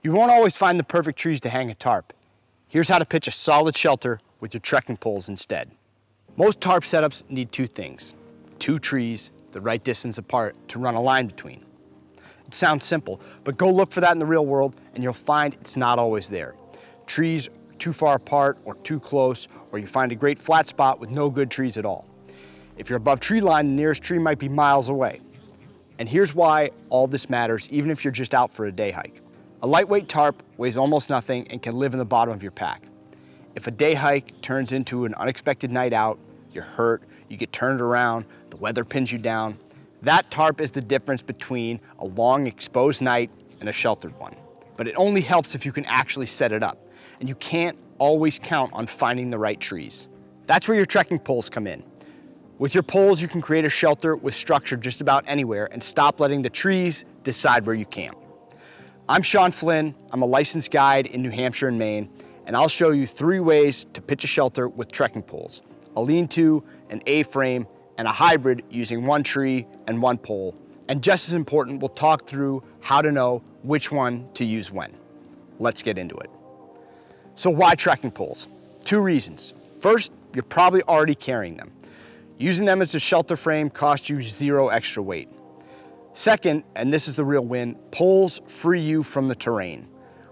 You won't always find the perfect trees to hang a tarp. Here's how to pitch a solid shelter with your trekking poles instead. Most tarp setups need two things: two trees the right distance apart to run a line between. It sounds simple, but go look for that in the real world and you'll find it's not always there. Trees too far apart or too close, or you find a great flat spot with no good trees at all. If you're above tree line, the nearest tree might be miles away. And here's why all this matters, even if you're just out for a day hike. A lightweight tarp weighs almost nothing and can live in the bottom of your pack. If a day hike turns into an unexpected night out, you're hurt, you get turned around, the weather pins you down, that tarp is the difference between a long exposed night and a sheltered one. But it only helps if you can actually set it up, and you can't always count on finding the right trees. That's where your trekking poles come in. With your poles, you can create a shelter with structure just about anywhere and stop letting the trees decide where you camp. I'm Sean Flynn. I'm a licensed guide in New Hampshire and Maine, and I'll show you 3 ways to pitch a shelter with trekking poles: a lean-to, an A-frame, and a hybrid using 1 tree and 1 pole. And just as important, we'll talk through how to know which one to use when. Let's get into it. So why trekking poles? 2 reasons. First, you're probably already carrying them. Using them as a shelter frame costs you 0 extra weight. Second, and this is the real win, poles free you from the terrain.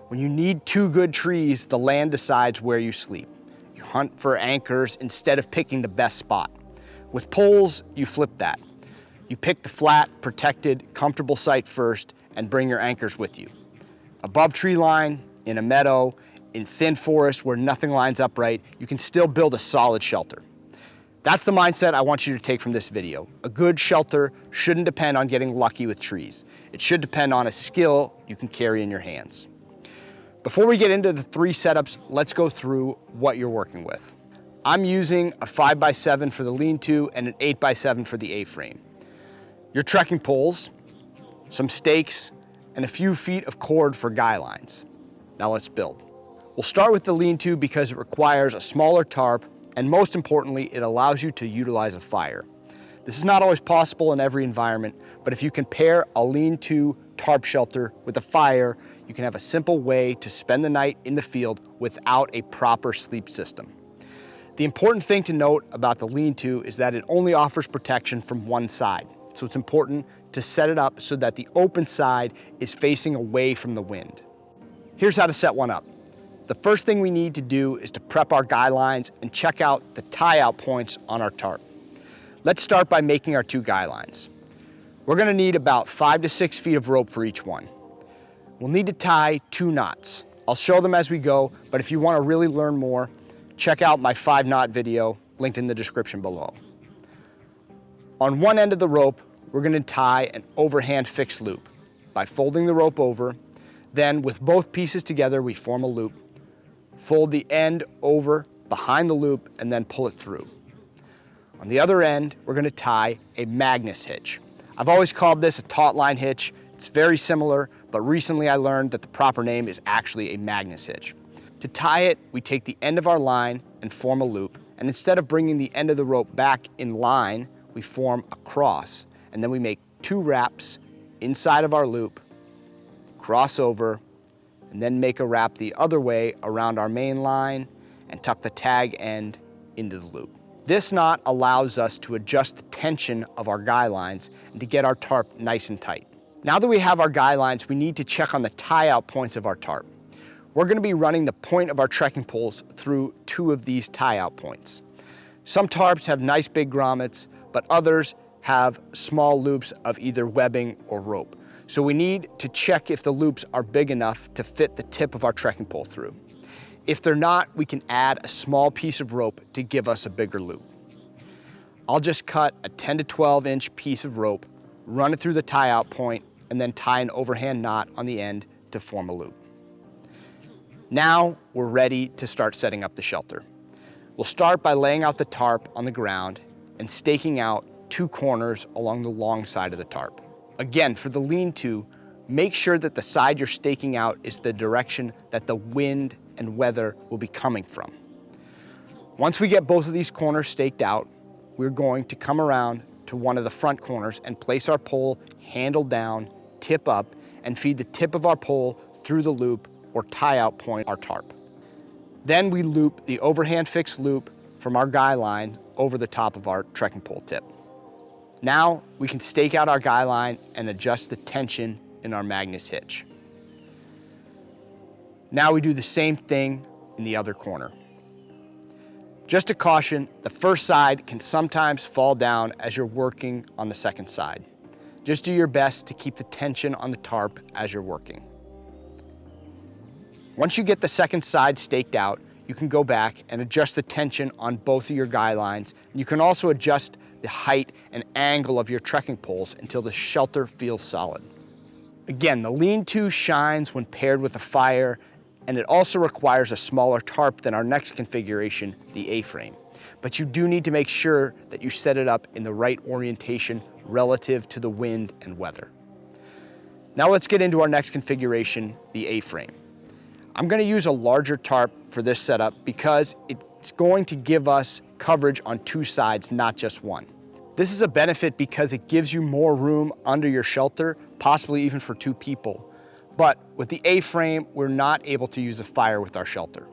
When you need 2 good trees, the land decides where you sleep. You hunt for anchors instead of picking the best spot. With poles, you flip that. You pick the flat, protected, comfortable site first and bring your anchors with you. Above tree line, in a meadow, in thin forest where nothing lines up right, you can still build a solid shelter. That's the mindset I want you to take from this video. A good shelter shouldn't depend on getting lucky with trees. It should depend on a skill you can carry in your hands. Before we get into the 3 setups, let's go through what you're working with. I'm using a 5x7 for the lean-to and an 8x7 for the A-frame. Your trekking poles, some stakes, and a few feet of cord for guy lines. Now let's build. We'll start with the lean-to because it requires a smaller tarp, and most importantly, it allows you to utilize a fire. This is not always possible in every environment, but if you can pair a lean-to tarp shelter with a fire, you can have a simple way to spend the night in the field without a proper sleep system. The important thing to note about the lean-to is that it only offers protection from one side, so it's important to set it up so that the open side is facing away from the wind. Here's how to set one up. The first thing we need to do is to prep our guy lines and check out the tie-out points on our tarp. Let's start by making our 2 guy lines. We're going to need about 5 to 6 feet of rope for each one. We'll need to tie 2 knots. I'll show them as we go, but if you want to really learn more, check out my 5-knot video linked in the description below. On one end of the rope, we're going to tie an overhand fixed loop. By folding the rope over, then with both pieces together, we form a loop. Fold the end over behind the loop and then pull it through. On the other end, we're going to tie a Magnus hitch. I've always called this a taut line hitch. It's very similar, but recently I learned that the proper name is actually a Magnus hitch. To tie it, we take the end of our line and form a loop, and instead of bringing the end of the rope back in line, we form a cross, and then we make 2 wraps inside of our loop, cross over, and then make a wrap the other way around our main line and tuck the tag end into the loop. This knot allows us to adjust the tension of our guy lines and to get our tarp nice and tight. Now that we have our guy lines, we need to check on the tie-out points of our tarp. We're going to be running the point of our trekking poles through 2 of these tie-out points. Some tarps have nice big grommets, but others have small loops of either webbing or rope. So we need to check if the loops are big enough to fit the tip of our trekking pole through. If they're not, we can add a small piece of rope to give us a bigger loop. I'll just cut a 10 to 12 inch piece of rope, run it through the tie-out point, and then tie an overhand knot on the end to form a loop. Now we're ready to start setting up the shelter. We'll start by laying out the tarp on the ground and staking out 2 corners along the long side of the tarp. Again, for the lean-to, make sure that the side you're staking out is the direction that the wind and weather will be coming from. Once we get both of these corners staked out, we're going to come around to one of the front corners and place our pole handle down, tip up, and feed the tip of our pole through the loop or tie out point our tarp. Then we loop the overhand fixed loop from our guy line over the top of our trekking pole tip. Now we can stake out our guy line and adjust the tension in our Magnus hitch. Now we do the same thing in the other corner. Just a caution, the first side can sometimes fall down as you're working on the second side. Just do your best to keep the tension on the tarp as you're working. Once you get the second side staked out, you can go back and adjust the tension on both of your guy lines. You can also adjust the height and angle of your trekking poles until the shelter feels solid. Again, the lean-to shines when paired with a fire, and it also requires a smaller tarp than our next configuration, the A-frame. But you do need to make sure that you set it up in the right orientation relative to the wind and weather. Now let's get into our next configuration, the A-frame. I'm going to use a larger tarp for this setup because it's going to give us coverage on two sides, not just one. This is a benefit because it gives you more room under your shelter, possibly even for two people. But with the A-frame, we're not able to use a fire with our shelter.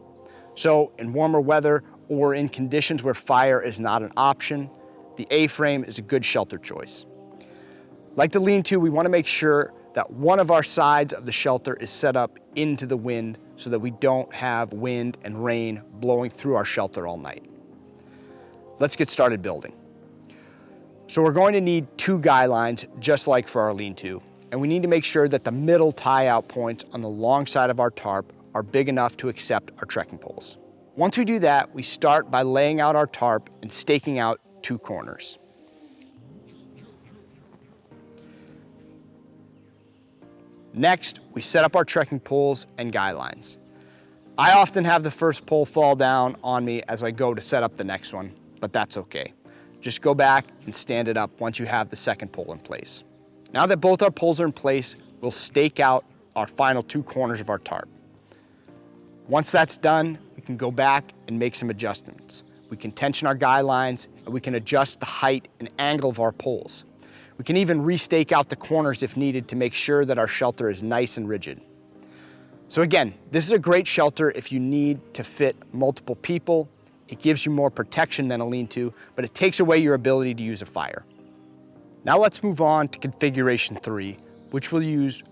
So in warmer weather or in conditions where fire is not an option, the A-frame is a good shelter choice. Like the lean-to, we want to make sure that one of our sides of the shelter is set up into the wind so that we don't have wind and rain blowing through our shelter all night. Let's get started building. So we're going to need two guy lines, just like for our lean-to, and we need to make sure that the middle tie-out points on the long side of our tarp are big enough to accept our trekking poles. Once we do that, we start by laying out our tarp and staking out two corners. Next, we set up our trekking poles and guy lines. I often have the first pole fall down on me as I go to set up the next one, but that's okay. Just go back and stand it up once you have the second pole in place. Now that both our poles are in place, we'll stake out our final two corners of our tarp. Once that's done, we can go back and make some adjustments. We can tension our guy lines and we can adjust the height and angle of our poles. We can even restake out the corners if needed to make sure that our shelter is nice and rigid. So again, this is a great shelter if you need to fit multiple people. It gives you more protection than a lean-to, but it takes away your ability to use a fire. Now let's move on to configuration 3, which will use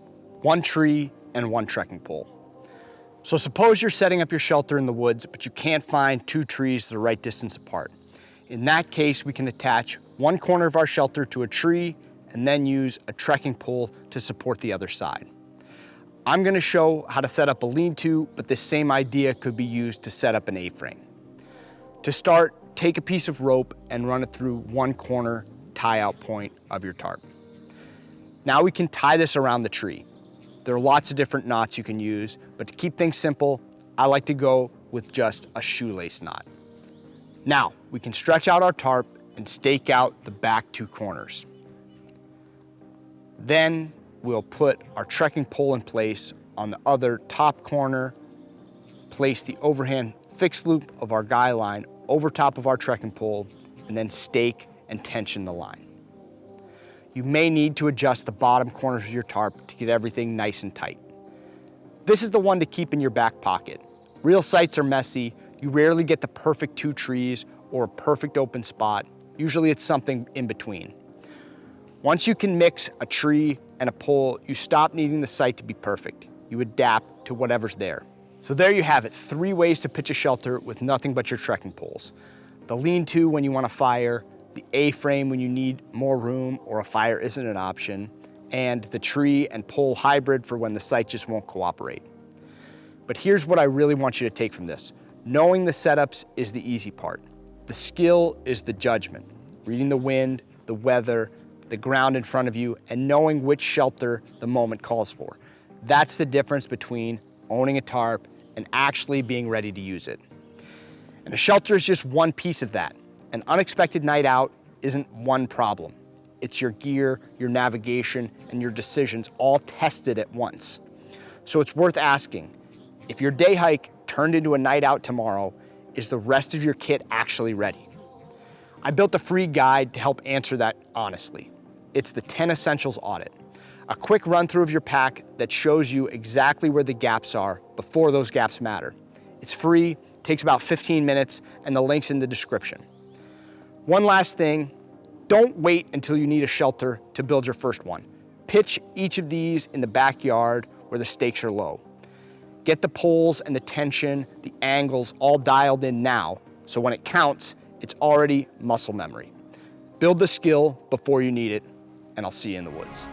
one tree and one trekking pole. So suppose you're setting up your shelter in the woods, but you can't find two trees the right distance apart. In that case, we can attach one corner of our shelter to a tree and then use a trekking pole to support the other side. I'm going to show how to set up a lean-to, but this same idea could be used to set up an A-frame. To start, take a piece of rope and run it through one corner tie-out point of your tarp. Now we can tie this around the tree. There are lots of different knots you can use, but to keep things simple, I like to go with just a shoelace knot. Now, we can stretch out our tarp and stake out the back two corners. Then we'll put our trekking pole in place on the other top corner, place the overhand fixed loop of our guy line over top of our trekking pole, and then stake and tension the line. You may need to adjust the bottom corners of your tarp to get everything nice and tight. This is the one to keep in your back pocket. Real sites are messy. You rarely get the perfect two trees or a perfect open spot. Usually it's something in between. Once you can mix a tree and a pole, you stop needing the site to be perfect. You adapt to whatever's there. So there you have it, 3 ways to pitch a shelter with nothing but your trekking poles. The lean-to when you want a fire, the A-frame when you need more room or a fire isn't an option, and the tree and pole hybrid for when the site just won't cooperate. But here's what I really want you to take from this. Knowing the setups is the easy part. The skill is the judgment. Reading the wind, the weather, the ground in front of you, and knowing which shelter the moment calls for. That's the difference between owning a tarp and actually being ready to use it. And a shelter is just one piece of that. An unexpected night out isn't one problem. It's your gear, your navigation, and your decisions all tested at once. So it's worth asking, if your day hike turned into a night out tomorrow, is the rest of your kit actually ready? I built a free guide to help answer that honestly. It's the 10 Essentials Audit. A quick run through of your pack that shows you exactly where the gaps are before those gaps matter. It's free, takes about 15 minutes, and the link's in the description. One last thing, don't wait until you need a shelter to build your first one. Pitch each of these in the backyard where the stakes are low. Get the poles and the tension, the angles all dialed in now, so when it counts, it's already muscle memory. Build the skill before you need it, and I'll see you in the woods.